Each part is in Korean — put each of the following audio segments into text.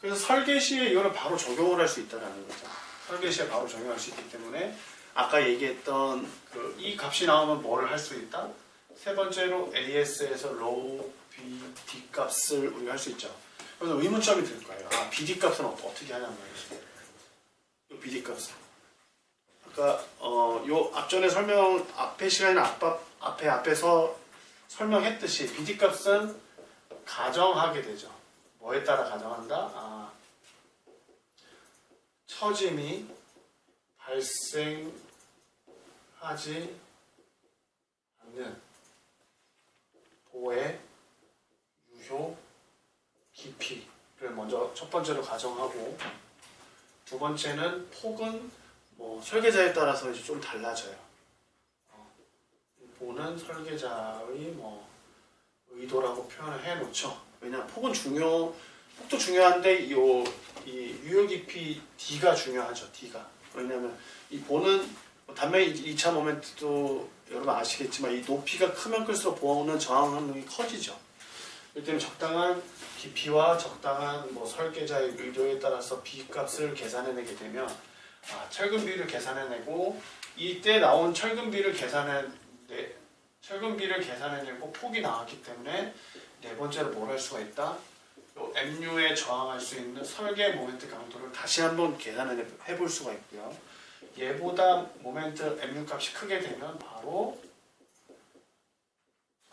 그래서 설계 시에 이거를 바로 적용을 할 수 있다는 거죠. 설계 시에 바로 적용할 수 있기 때문에 아까 얘기했던 이 값이 나오면 뭐를 할 수 있다? 세 번째로 AS에서 로우 BD 값을 우리가 할 수 있죠. 그래서 의문점이 들 거예요. 아, BD 값은 어떻게 하냔 말이죠. 이 BD 값은. 아까 요 앞전에 앞에 시간에 앞에서 설명했듯이 BD 값은 가정하게 되죠. 뭐에 따라 가정한다? 처짐이 발생하지 않는 보의 유효 깊이를 먼저 첫 번째로 가정하고, 두 번째는 폭은 설계자에 따라서 이제 좀 달라져요. 보는 설계자의 의도라고 표현을 해 놓죠. 왜냐하면 폭도 중요한데 이 유효 깊이 D가 중요하죠. D가. 왜냐하면 이 보는 단면 2차 모멘트도 여러분 아시겠지만 이 높이가 크면 클수록 보는 저항 능력이 커지죠. 그렇기 때문에 적당한 깊이와 적당한 설계자의 의도에 따라서 B 값을 계산해내게 되면 철근 비를 계산해내고, 이때 나온 철근 비를 계산해내고 폭이 나왔기 때문에 네 번째로 뭘 할 수가 있다? MU에 저항할 수 있는 설계 모멘트 강도를 다시 한번 계산해 볼 수가 있고요. 얘보다 모멘트 MU 값이 크게 되면 바로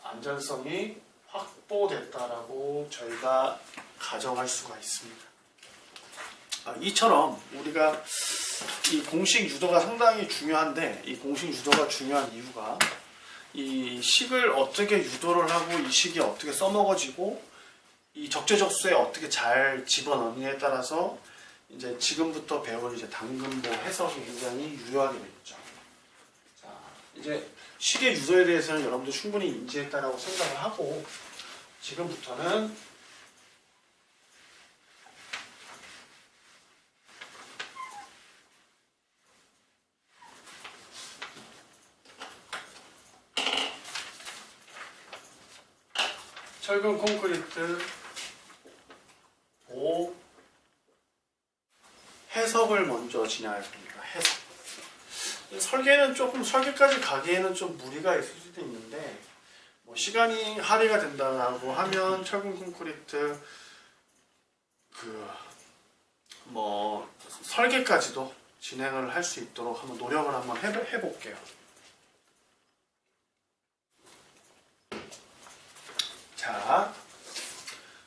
안전성이 확보됐다라고 저희가 가정할 수가 있습니다. 이처럼 우리가 이 공식 유도가 상당히 중요한데, 이 공식 유도가 중요한 이유가 이 식을 어떻게 유도를 하고 이 식이 어떻게 써먹어지고 이 적재적소에 어떻게 잘 집어넣느냐에 따라서 이제 지금부터 배울 이제 당근보 해석이 굉장히 유효하게 되겠죠. 자, 이제 식의 유도에 대해서는 여러분들 충분히 인지했다라고 생각을 하고, 지금부터는 철근 콘크리트 보 해석을 먼저 진행할 겁니다. 해석. 설계는 설계까지 가기에는 좀 무리가 있을 수도 있는데, 시간이 할애가 된다고 하면 철근 콘크리트 설계까지도 진행을 할 수 있도록 한번 노력을 한번 해볼게요.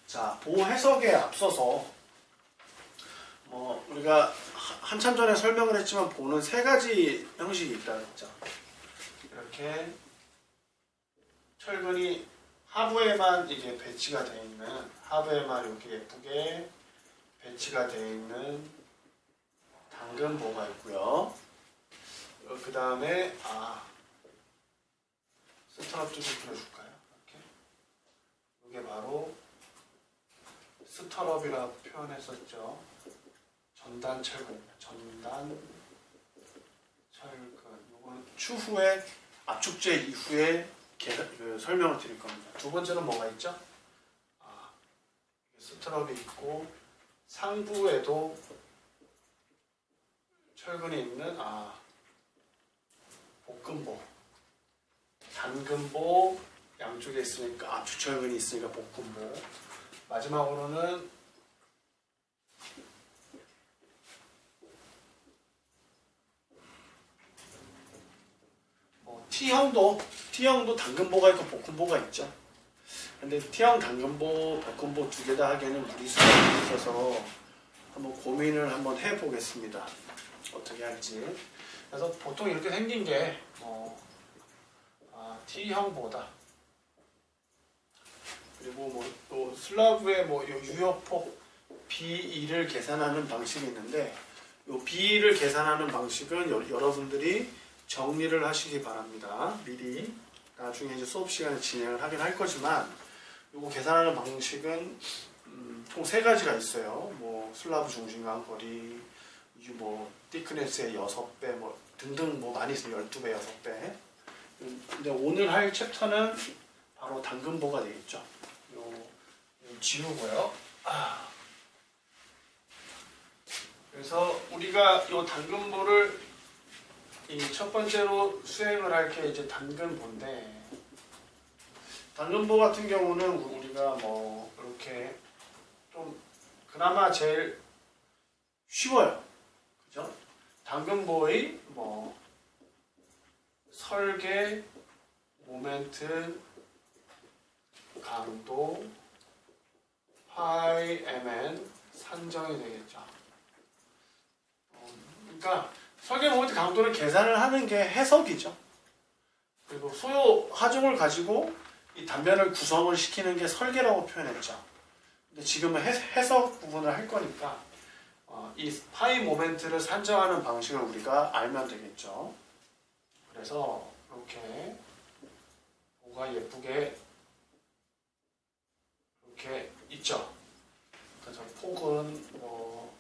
자, 보호 해석에 앞서서 우리가 한참 전에 설명을 했지만 보는 세 가지 형식이 있다고 했죠. 이렇게 철근이 하부에만 이게 배치가 되어 있는, 하부에만 이렇게 예쁘게 배치가 되어 있는 당근보가 있고요. 그 다음에 스트럽 좀 그려줄까요? 이게 바로 스터럽이라고 표현했었죠. 전단 철근입니다. 전단 철근. 이건 추후에 압축제 이후에 설명을 드릴 겁니다. 두 번째는 뭐가 있죠? 스트럽이 있고 상부에도 철근이 있는 볶음보, 단근보 양쪽에 있으니까 압축철근이 있으니까 볶음보. 마지막으로는 T형도 당근보가 있고 볶음보가 있죠. 근데 T형, 당근보, 볶음보 두 개 다 하기에는 무리수가 있어서 한번 고민을 한번 해보겠습니다. 어떻게 할지. 그래서 보통 이렇게 생긴 게 T형보다, 그리고 또 슬라브의 유효폭 B2를 계산하는 방식이 있는데, 이 B2를 계산하는 방식은 여러분들이 정리를 하시기 바랍니다. 미리 나중에 이제 수업 시간에 진행을 하긴 할 거지만, 이거 계산하는 방식은 총 세 가지가 있어요. 슬라브 중심간 거리, 티크네스의 6배, 등등 많이 있어요. 12배, 6배. 근데 오늘 할 챕터는 바로 당근보가 되겠죠. 요 지우고요. 그래서 우리가 이 당근보를 이 첫 번째로 수행을 할 게 이제 당근보인데, 당근보 같은 경우는 우리가 뭐 이렇게 좀 그나마 제일 쉬워요. 그죠? 당근보의 뭐 설계, 모멘트, 강도, 파이, mn 산정이 되겠죠. 그러니까 설계 모멘트 강도를 계산을 하는 게 해석이죠. 그리고 소요 하중을 가지고 이 단면을 구성을 시키는 게 설계라고 표현했죠. 근데 지금은 해석 부분을 할 거니까 이 파이 모멘트를 산정하는 방식을 우리가 알면 되겠죠. 그래서 이렇게 뭐가 예쁘게 이렇게 있죠. 그래서 폭은 뭐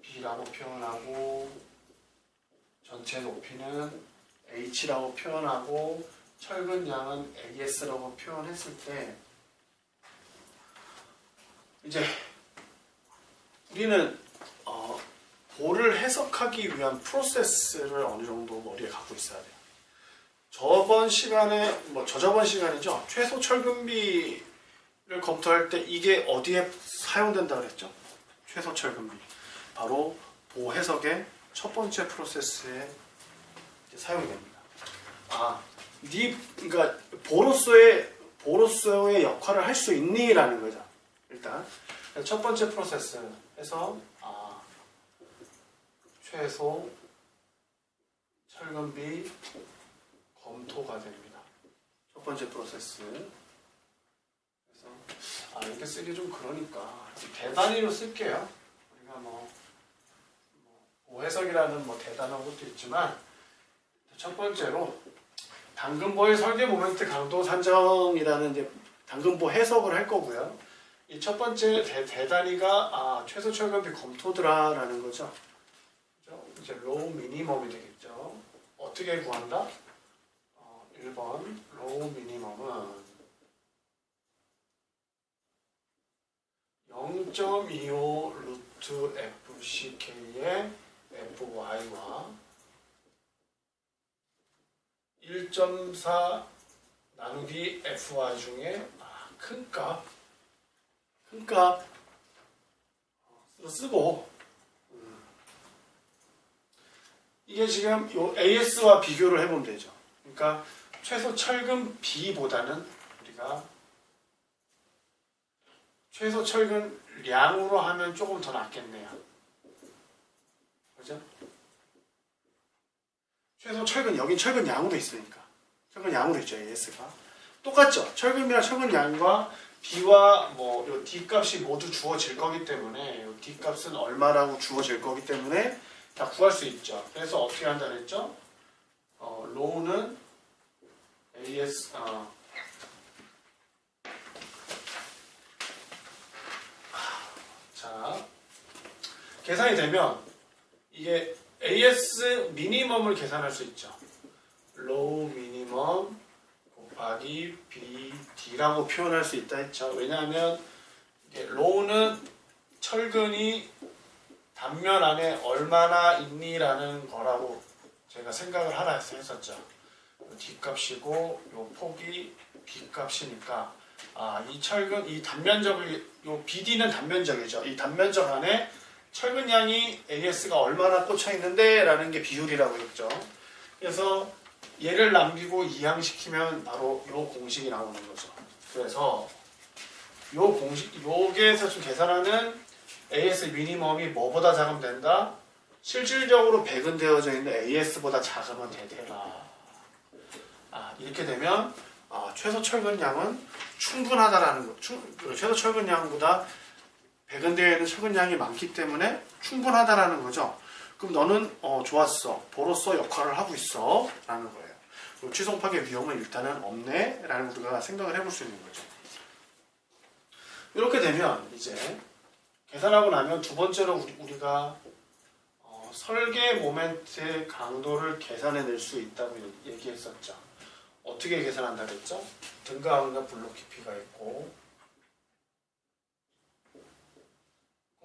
B라고 표현하고, 전체 높이는 H라고 표현하고, 철근 양은 AS라고 표현했을 때, 이제 우리는 볼을 해석하기 위한 프로세스를 어느 정도 머리에 갖고 있어야 돼요. 저번 시간에, 저저번 시간이죠. 최소 철근비를 검토할 때 이게 어디에 사용된다 그랬죠? 최소 철근비. 바로 보 해석의 첫 번째 프로세스에 사용이 됩니다. 그러니까 보로서의 역할을 할 수 있니라는 거죠. 일단 첫 번째 프로세스에서 최소 철근비 검토가 됩니다. 첫 번째 프로세스. 그래서 이렇게 쓰기 좀 그러니까 대단위로 쓸게요. 우리가 해석이라는 대단한 것도 있지만, 첫 번째로 당근보의 설계 모멘트 강도 산정이라는 이제 당근보 해석을 할 거고요. 이 첫 번째 대단위가 최소 철근비 검토드라라는 거죠. 그죠? 이제 로우 미니멈이 되겠죠. 어떻게 구한다? 1번 로우 미니멈은 0.25 루트 FCK의 FY와 1.4 나누기 FY 중에 큰 값 쓰고, 이게 지금 요 AS와 비교를 해보면 되죠. 그러니까 최소 철근 B보다는 우리가 최소 철근 량으로 하면 조금 더 낫겠네요. 그죠? 최소 철근, 여긴 철근 양으로 있으니까. 철근 양으로 있죠, AS가. 똑같죠? 철근이랑 철근 양과 B와 요 D 값이 모두 주어질 거기 때문에, 요 D 값은 얼마라고 주어질 거기 때문에 다 구할 수 있죠. 그래서 어떻게 한다 그랬죠? 로우는 AS, 자, 계산이 되면 이게 AS 미니멈을 계산할 수 있죠. 로우 미니멈 곱하기 BD라고 표현할 수 있다 했죠. 왜냐하면 로우는 철근이 단면 안에 얼마나 있니라는 거라고 제가 생각을 하나 했었죠. D 값이고 요 폭이 B 값이니까 이 철근, 이 단면적을, 요 BD는 단면적이죠. 이 단면적 안에 철근 양이 AS가 얼마나 꽂혀 있는데 라는 게 비율이라고 했죠. 그래서 얘를 남기고 이항시키면 바로 요 공식이 나오는 거죠. 그래서 요 공식, 요게에서 좀 계산하는 AS 미니멈이 뭐보다 작으면 된다? 실질적으로 배근되어져 있는 AS보다 작으면 되더라. 이렇게 되면 최소 철근량은 충분하다라는 거. 최소 철근량보다 배근되어 있는 철근량이 많기 때문에 충분하다라는 거죠. 그럼 너는 좋았어. 보로서 역할을 하고 있어. 라는 거예요. 그리고 취송 파괴 위험은 일단은 없네. 라는 우리가 생각을 해볼 수 있는 거죠. 이렇게 되면 이제 계산하고 나면 두 번째로 우리가 설계 모멘트의 강도를 계산해낼 수 있다고 얘기했었죠. 어떻게 계산한다 그랬죠? 등가항과 블록 깊이가 있고,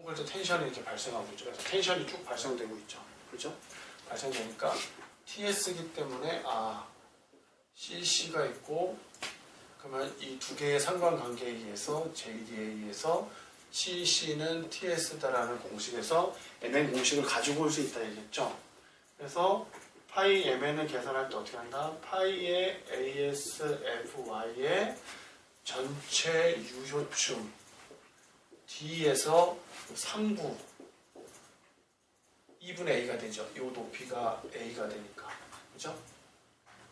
그럴 때 텐션이 이렇게 발생하고 있죠. 그래서 텐션이 쭉 발생되고 있죠. 그렇죠? 발생되니까 TS이기 때문에 CC가 있고 그러면 이 두 개의 상관관계에 의해서 JD에 의해서 CC는 TS다라는 공식에서 MN 공식을 가지고 올 수 있다 얘기했죠. 그래서 파이 MN을 계산할 때 어떻게 한다? 파이의 ASFY의 전체 유효춤 D에서 3구 2분의 A가 되죠. 이 높이가 A가 되니까. 그죠?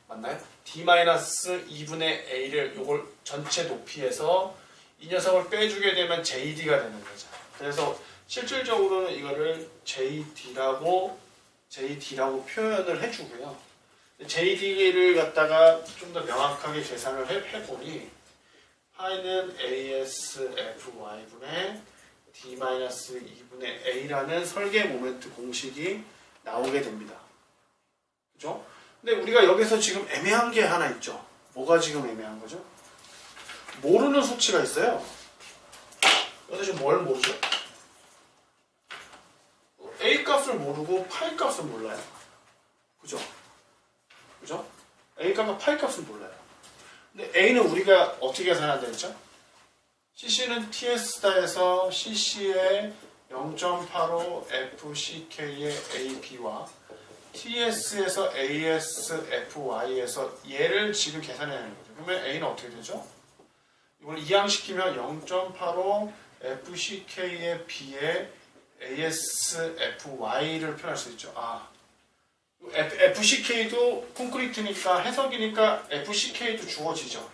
맞나요? D-2분의 A를 요걸 전체 높이에서 이 녀석을 빼주게 되면 JD가 되는 거죠. 그래서 실질적으로는 이거를 JD라고 표현을 해주고요. JD를 갖다가 좀 더 명확하게 계산을 해보니 파이는 ASFY분의 D-2분의 A라는 설계 모멘트 공식이 나오게 됩니다. 그죠? 근데 우리가 여기서 지금 애매한 게 하나 있죠. 뭐가 지금 애매한 거죠? 모르는 수치가 있어요. 여기서 지금 뭘 모르죠? A 값을 모르고 파이 값을 몰라요. 그죠? 그죠? A 값과 파이 값을 몰라요. 근데 A는 우리가 어떻게 계산한다 했죠? CC는 TS다에서 CC의 0.85 FCK의 AB와 TS에서 ASFY에서 얘를 지금 계산해야 하는 거죠. 그러면 A는 어떻게 되죠? 이걸 이항시키면 0.85 FCK의 B의 ASFY를 표현할 수 있죠. FCK도 콘크리트니까 해석이니까 FCK도 주어지죠.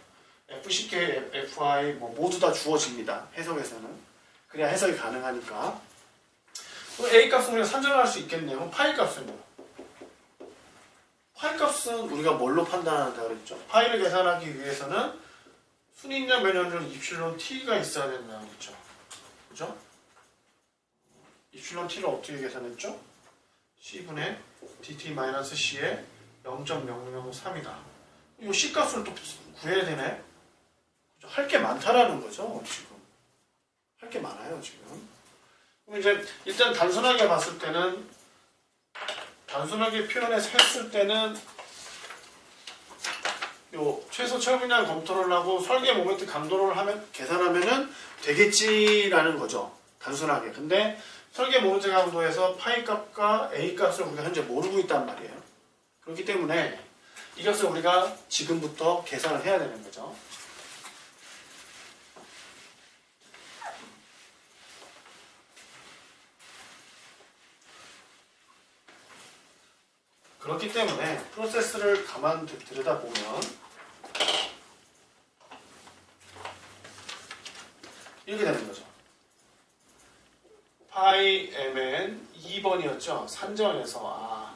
FCK, FI 모두 다 주어집니다. 해석에서는. 그래야 해석이 가능하니까. 그럼 A 값은 우리가 산정할 수 있겠네요. 그럼 파이 값은요? 파이 값은 우리가 뭘로 판단한다 그랬죠? 파이를 계산하기 위해서는 순위냐 면역률 입실론 T가 있어야 된다고 그랬죠. 그죠? 입실론 T를 어떻게 계산했죠? C분의 DT-C의 0.003이다. 이 C 값을 또 구해야 되네. 할 게 많다라는 거죠, 지금. 할 게 많아요, 지금. 그럼 이제 일단 단순하게 봤을 때는 단순하게 표현해서 했을 때는 요 최소 철분량 검토를 하고 설계 모멘트 강도를 하면 계산하면은 되겠지라는 거죠. 단순하게. 근데 설계 모멘트 강도에서 파이 값과 A 값을 우리가 현재 모르고 있단 말이에요. 그렇기 때문에 이것을 우리가 지금부터 계산을 해야 되는 거죠. 그렇기 때문에 프로세스를 가만 들여다보면 이렇게 되는 거죠. 파이 mn 2번이었죠. 산정에서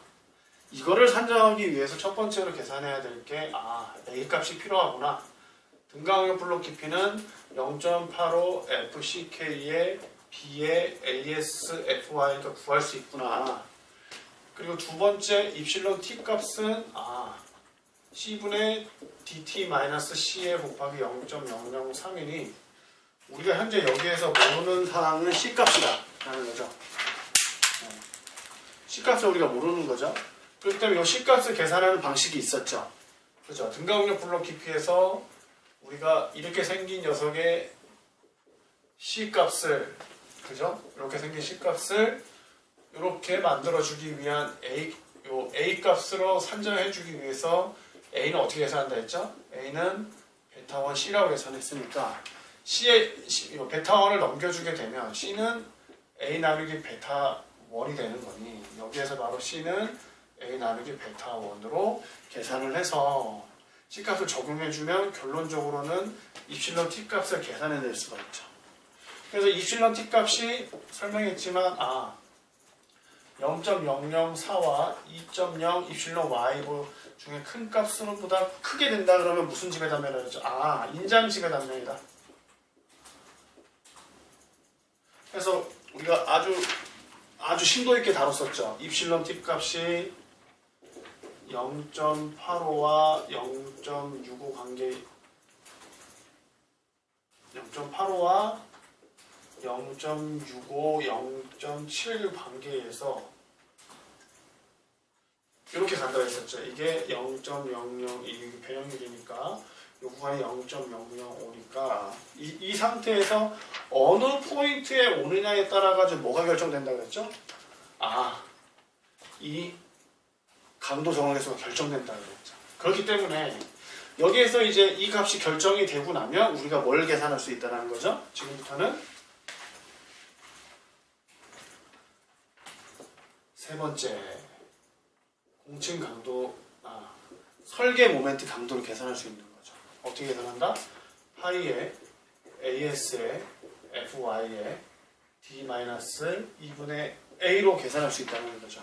이거를 산정하기 위해서 첫 번째로 계산해야 될 게 A 값이 필요하구나. 등가항의 블록 깊이는 0.85 FCK의 B의 ASFY니까 구할 수 있구나. 그리고 두 번째 입실론 T 값은 C분의 DT-C에 곱하기 0.003이니 우리가 현재 여기에서 모르는 사항은 C 값이다 라는 거죠. C 값을 우리가 모르는 거죠. 그렇기 때문에 이 C 값을 계산하는 방식이 있었죠. 그죠? 등가항력 블록 깊이에서 우리가 이렇게 생긴 녀석의 C 값을 그죠? 이렇게 생긴 C 값을 이렇게 만들어주기 위한 A 값으로 산정해주기 위해서 A는 어떻게 계산한다 했죠? A는 베타1 C라고 계산했으니까 베타1을 넘겨주게 되면 C는 A 나누기 베타1이 되는 거니 여기에서 바로 C는 A 나누기 베타1으로 계산을 해서 C 값을 적용해주면 결론적으로는 입실론 T 값을 계산해낼 수가 있죠. 그래서 입실론 T 값이 설명했지만 0.004와 2.0 입실론 y 중에 큰 값보다 크게 된다 그러면 무슨 지배단면이라 그러죠? 인장 지배단면이다. 그래서 우리가 아주 심도 있게 다뤘었죠. 입실론 T 값이 0.85와 0.65 관계 0.85와 0.65, 0.7 관계에서 이렇게 간다고 했었죠. 이게 0.00, 이 배영률이니까 이 구간이 0.005니까 이 상태에서 어느 포인트에 오느냐에 따라 가지고 뭐가 결정된다고 했죠? 이 강도 정확에서 결정된다고 했죠. 그렇기 때문에 여기에서 이제 이 값이 결정이 되고 나면 우리가 뭘 계산할 수 있다는 거죠? 지금부터는 세 번째 공층 강도, 설계 모멘트 강도를 계산할 수 있는 거죠. 어떻게 계산한다? 파이에 AS에 FY에 D-2분의 A로 계산할 수 있다는 거죠.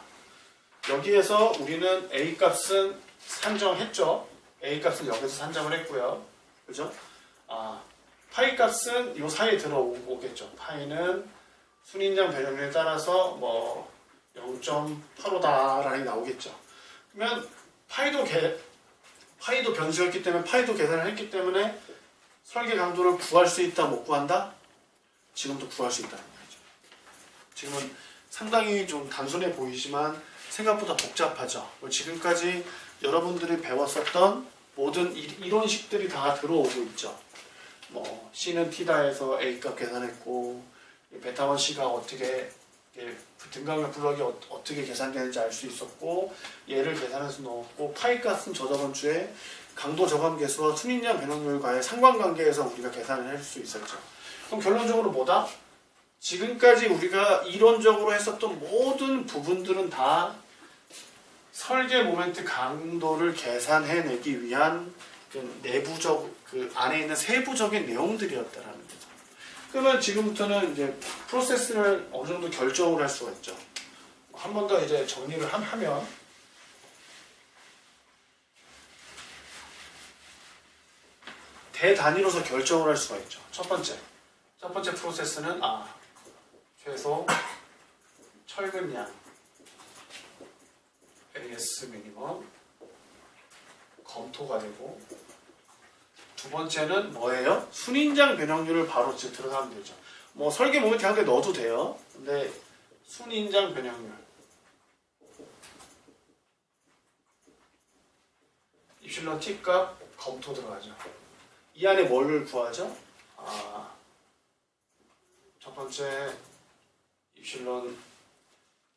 여기에서 우리는 A 값은 산정했죠. A 값은 여기서 산정을 했고요. 그죠? 파이 값은 이 사이에 들어오겠죠. 파이는 순인장 배정률에 따라서 뭐 0.85다라는 게 나오겠죠. 그러면 파이도 변수였기 때문에 파이도 계산을 했기 때문에 설계 강도를 구할 수 있다, 못 구한다? 지금도 구할 수 있다는 거죠. 지금은 상당히 좀 단순해 보이지만 생각보다 복잡하죠. 지금까지 여러분들이 배웠었던 모든 이론식들이 다 들어오고 있죠. 뭐 C는 T다에서 A값 계산했고 베타1 C가 어떻게 등강의 블럭이 어떻게 계산되는지 알 수 있었고 얘를 계산해서 넣었고 파이 값은 저번 주에 강도 저감 계수와 순인장 변형률과의 상관관계에서 우리가 계산을 할 수 있었죠. 그럼 결론적으로 뭐다? 지금까지 우리가 이론적으로 했었던 모든 부분들은 다 설계 모멘트 강도를 계산해내기 위한 그 내부적 그 안에 있는 세부적인 내용들이었다라는 거죠. 그러면 지금부터는 이제 프로세스를 어느 정도 결정을 할 수가 있죠. 한 번 더 이제 정리를 하면 대단위로서 결정을 할 수가 있죠. 첫 번째 프로세스는 최소 철근량 AS 미니멈 검토가 되고 두 번째는 뭐예요? 순인장 변형률을 바로 들어가면 되죠. 뭐 설계 모멘트 한개 넣어도 돼요. 근데 순인장 변형률 입실론 T 값 검토 들어가죠. 이 안에 뭘 구하죠? 첫 번째 입실론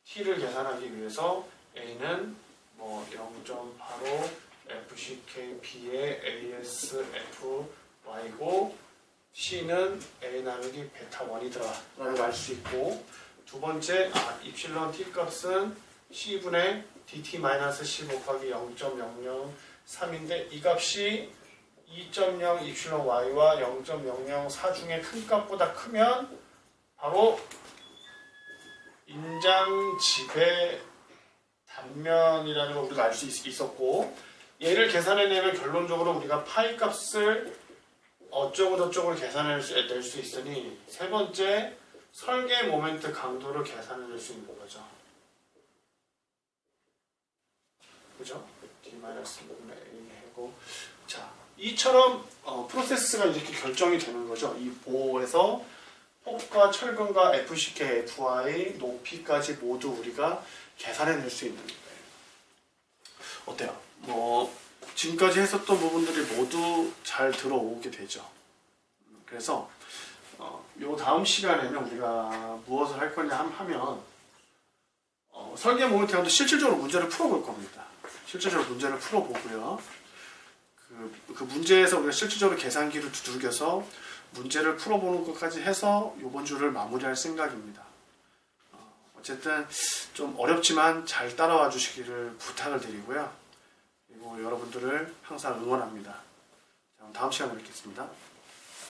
T를 계산하기 위해서 A는 뭐 0.85 FCKB의 ASFY고 C는 A 나누기 베타 1이더라 라는 걸 알 수 있고 두 번째 입실론 T 값은 C분의 DT-C 곱하기 0.003인데 이 값이 2.0 입실론 Y와 0.004 중에 큰 값보다 크면 바로 인장 지배 단면이라는 걸 우리가 알 수 있었고 얘를 계산해내면 결론적으로 우리가 파이 값을 어쩌고 저쩌고 계산해낼 수 있으니 세 번째 설계 모멘트 강도를 계산해낼 수 있는 거죠. 그죠? D-1분의 A 하고 자 이처럼 프로세스가 이렇게 결정이 되는 거죠. 이 보호에서 폭과 철근과 FCK, FY, 높이까지 모두 우리가 계산해낼 수 있는 거예요. 어때요? 뭐 지금까지 했었던 부분들이 모두 잘 들어오게 되죠. 그래서 요 다음 시간에는 우리가 무엇을 할 거냐 하면 설계 모멘트 강도 실질적으로 문제를 풀어볼 겁니다. 실질적으로 문제를 풀어보고요. 그 문제에서 우리가 실질적으로 계산기를 두들겨서 문제를 풀어보는 것까지 해서 이번 주를 마무리할 생각입니다. 어쨌든 좀 어렵지만 잘 따라와 주시기를 부탁을 드리고요. 그리고 여러분들을 항상 응원합니다. 다음 시간에 뵙겠습니다.